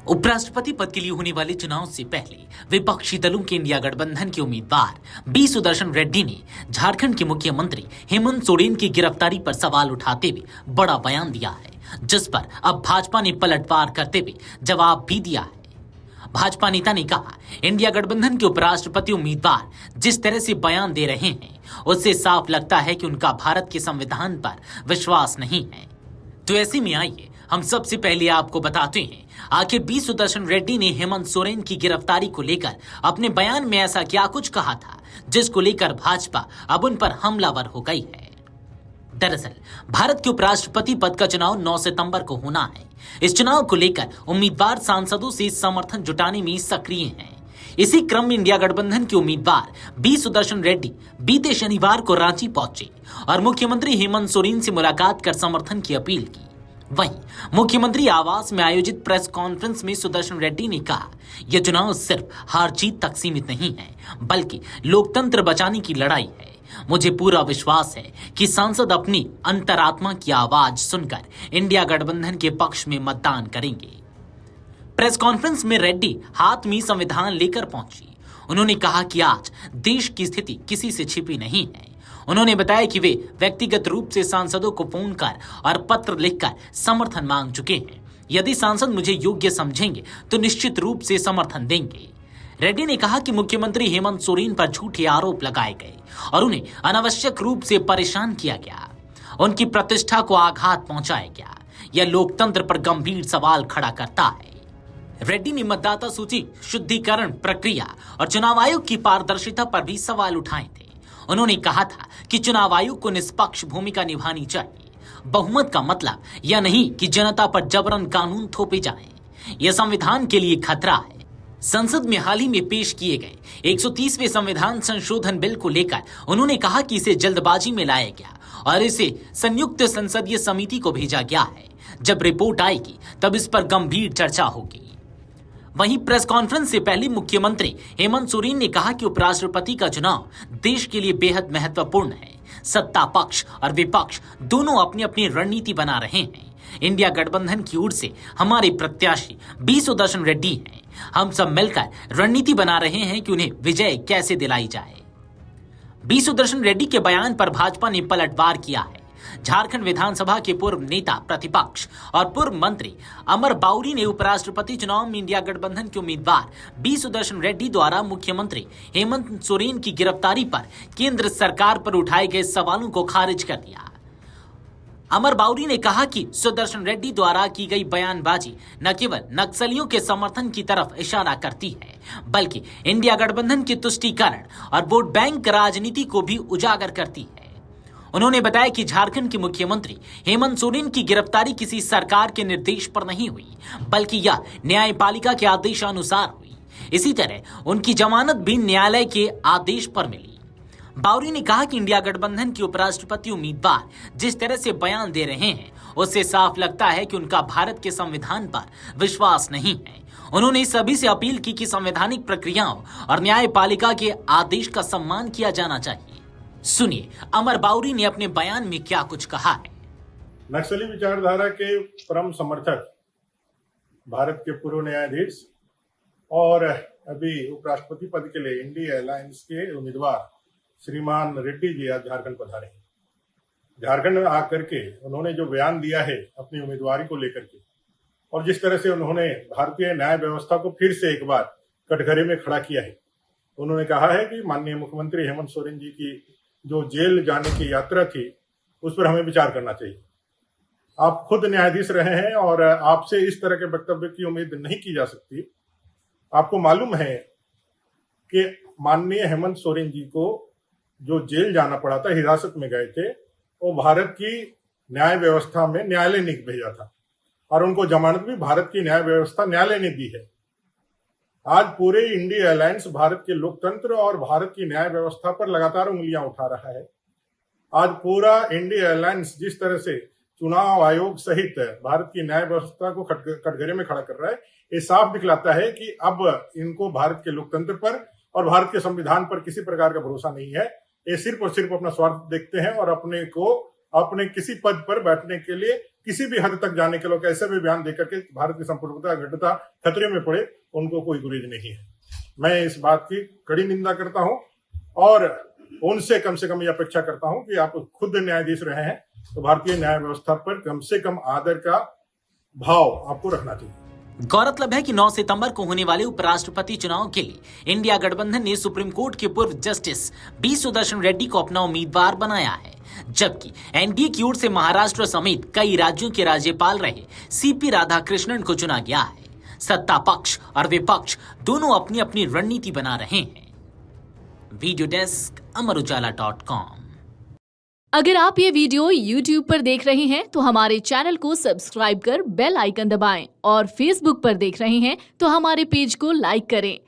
उपराष्ट्रपति पद के लिए होने वाले चुनाव से पहले विपक्षी दलों के इंडिया गठबंधन के उम्मीदवार बी सुदर्शन रेड्डी ने झारखंड के मुख्यमंत्री हेमंत सोरेन की गिरफ्तारी पर सवाल उठाते हुए बड़ा बयान दिया है, जिस पर अब भाजपा ने पलटवार करते हुए जवाब भी दिया है। भाजपा नेता ने कहा, इंडिया गठबंधन के उपराष्ट्रपति उम्मीदवार जिस तरह से बयान दे रहे हैं उससे साफ लगता है कि उनका भारत के संविधान पर विश्वास नहीं है। तो ऐसे में आइए हम सबसे पहले आपको बताते हैं आखिर बी सुदर्शन रेड्डी ने हेमंत सोरेन की गिरफ्तारी को लेकर अपने बयान में ऐसा क्या कुछ कहा था जिसको लेकर भाजपा अब उन पर हमलावर हो गई है। दरअसल भारत के उपराष्ट्रपति पद का चुनाव 9 सितंबर को होना है। इस चुनाव को लेकर उम्मीदवार सांसदों से समर्थन जुटाने में सक्रिय हैं। इसी क्रम में इंडिया गठबंधन के उम्मीदवार बी सुदर्शन रेड्डी बीते शनिवार को रांची पहुंचे और मुख्यमंत्री हेमंत सोरेन से मुलाकात कर समर्थन की अपील की। वहीं मुख्यमंत्री आवास में आयोजित प्रेस कॉन्फ्रेंस में सुदर्शन रेड्डी ने कहा, यह चुनाव सिर्फ हार जीत तक सीमित नहीं है बल्कि लोकतंत्र बचाने की लड़ाई है। मुझे पूरा विश्वास है कि सांसद अपनी अंतरात्मा की आवाज सुनकर इंडिया गठबंधन के पक्ष में मतदान करेंगे। प्रेस कॉन्फ्रेंस में रेड्डी हाथ में संविधान लेकर पहुंची। उन्होंने कहा कि आज देश की स्थिति किसी से छिपी नहीं है। उन्होंने बताया कि वे व्यक्तिगत रूप से सांसदों को फोन कर और पत्र लिखकर समर्थन मांग चुके हैं। यदि सांसद मुझे योग्य समझेंगे तो निश्चित रूप से समर्थन देंगे। रेड्डी ने कहा कि मुख्यमंत्री हेमंत सोरेन पर झूठे आरोप लगाए गए और उन्हें अनावश्यक रूप से परेशान किया गया। उनकी प्रतिष्ठा को आघात पहुंचाया गया। यह लोकतंत्र पर गंभीर सवाल खड़ा करता है। रेड्डी ने मतदाता सूची शुद्धिकरण प्रक्रिया और चुनाव आयोग की पारदर्शिता पर भी सवाल उठाए थे। उन्होंने कहा था कि चुनाव आयोग को निष्पक्ष भूमिका निभानी चाहिए। बहुमत का मतलब यह नहीं कि जनता पर जबरन कानून थोपे जाएं। यह संविधान के लिए खतरा है। संसद में हाल ही में पेश किए गए 130वें संविधान संशोधन बिल को लेकर उन्होंने कहा कि इसे जल्दबाजी में लाया गया और इसे संयुक्त संसदीय समिति को भेजा गया है। जब रिपोर्ट आएगी तब इस पर गंभीर चर्चा होगी। वहीं प्रेस कॉन्फ्रेंस से पहले मुख्यमंत्री हेमंत सोरेन ने कहा कि उपराष्ट्रपति का चुनाव देश के लिए बेहद महत्वपूर्ण है। सत्ता पक्ष और विपक्ष दोनों अपनी अपनी रणनीति बना रहे हैं। इंडिया गठबंधन की ओर से हमारे प्रत्याशी बी सुदर्शन रेड्डी हैं। हम सब मिलकर रणनीति बना रहे हैं कि उन्हें विजय कैसे दिलाई जाए। बी सुदर्शन रेड्डी के बयान पर भाजपा ने पलटवार किया है। झारखंड विधानसभा के पूर्व नेता प्रतिपक्ष और पूर्व मंत्री अमर बाउरी ने उपराष्ट्रपति चुनाव में इंडिया गठबंधन के उम्मीदवार बी सुदर्शन रेड्डी द्वारा मुख्यमंत्री हेमंत सोरेन की गिरफ्तारी पर केंद्र सरकार पर उठाए गए सवालों को खारिज कर दिया। अमर बाउरी ने कहा कि सुदर्शन रेड्डी द्वारा की गई बयानबाजी न केवल नक्सलियों के समर्थन की तरफ इशारा करती है बल्कि इंडिया गठबंधन के तुष्टीकरण और वोट बैंक राजनीति को भी उजागर करती है। उन्होंने बताया कि झारखंड के मुख्यमंत्री हेमंत सोरेन की गिरफ्तारी किसी सरकार के निर्देश पर नहीं हुई बल्कि यह न्यायपालिका के आदेशानुसार हुई। इसी तरह उनकी जमानत भी न्यायालय के आदेश पर मिली। बाउरी ने कहा कि इंडिया गठबंधन के उपराष्ट्रपति उम्मीदवार जिस तरह से बयान दे रहे हैं उससे साफ लगता है कि उनका भारत के संविधान पर विश्वास नहीं है। उन्होंने सभी से अपील की कि संवैधानिक प्रक्रियाओं और न्यायपालिका के आदेश का सम्मान किया जाना चाहिए। सुनिए अमर बाउरी ने अपने बयान में क्या कुछ कहा है। नक्सली विचारधारा के परम समर्थक भारत के पूर्व न्यायाधीश और अभी उपराष्ट्रपति पद के लिए इंडिया अलायंस के उम्मीदवार श्रीमान रेड्डी जी आज झारखंड पधारे हैं। झारखंड में आकर के उन्होंने जो बयान दिया है अपनी उम्मीदवारी को लेकर के और जिस तरह से उन्होंने भारतीय न्याय व्यवस्था को फिर से एक बार कटघरे में खड़ा किया है। उन्होंने कहा है कि माननीय मुख्यमंत्री हेमंत सोरेन जी की जो जेल जाने की यात्रा थी उस पर हमें विचार करना चाहिए। आप खुद न्यायाधीश रहे हैं और आपसे इस तरह के वक्तव्य की उम्मीद नहीं की जा सकती। आपको मालूम है कि माननीय हेमंत सोरेन जी को जो जेल जाना पड़ा था, हिरासत में गए थे, वो भारत की न्याय व्यवस्था में न्यायालय ने भेजा था और उनको जमानत भी भारत की न्याय व्यवस्था न्यायालय ने दी है। आज पूरे इंडिया अलायंस भारत के लोकतंत्र और भारत की न्याय व्यवस्था पर लगातार उंगलियां उठा रहा है। आज पूरा इंडिया अलायंस जिस तरह से चुनाव आयोग सहित भारत की न्याय व्यवस्था को कटघरे में खड़ा कर रहा है, ये साफ दिखलाता है कि अब इनको भारत के लोकतंत्र पर और भारत के संविधान पर किसी प्रकार का भरोसा नहीं है। ये सिर्फ और सिर्फ अपना स्वार्थ देखते हैं और अपने को अपने किसी पद पर बैठने के लिए किसी भी हद तक जाने के लोग ऐसे भी बयान देकर के भारत की संप्रभुता अखंडता खतरे में पड़े, उनको कोई गुरेज नहीं है। मैं इस बात की कड़ी निंदा करता हूं और उनसे कम से कम ये अपेक्षा करता हूं कि आप खुद न्यायाधीश रहे हैं तो भारतीय न्याय व्यवस्था पर कम से कम आदर का भाव आपको रखना चाहिए। गौरतलब है कि 9 सितंबर को होने वाले उपराष्ट्रपति चुनाव के लिए इंडिया गठबंधन ने सुप्रीम कोर्ट के पूर्व जस्टिस बी सुदर्शन रेड्डी को अपना उम्मीदवार बनाया है, जबकि एनडीए की ओर से महाराष्ट्र समेत कई राज्यों के राज्यपाल रहे सीपी राधाकृष्णन को चुना गया है। सत्ता पक्ष और विपक्ष दोनों अपनी अपनी रणनीति बना रहे हैं। Video desk amarujala.com। अगर आप ये वीडियो YouTube पर देख रहे हैं तो हमारे चैनल को सब्सक्राइब कर बेल आइकन दबाएं और Facebook पर देख रहे हैं तो हमारे पेज को लाइक करें।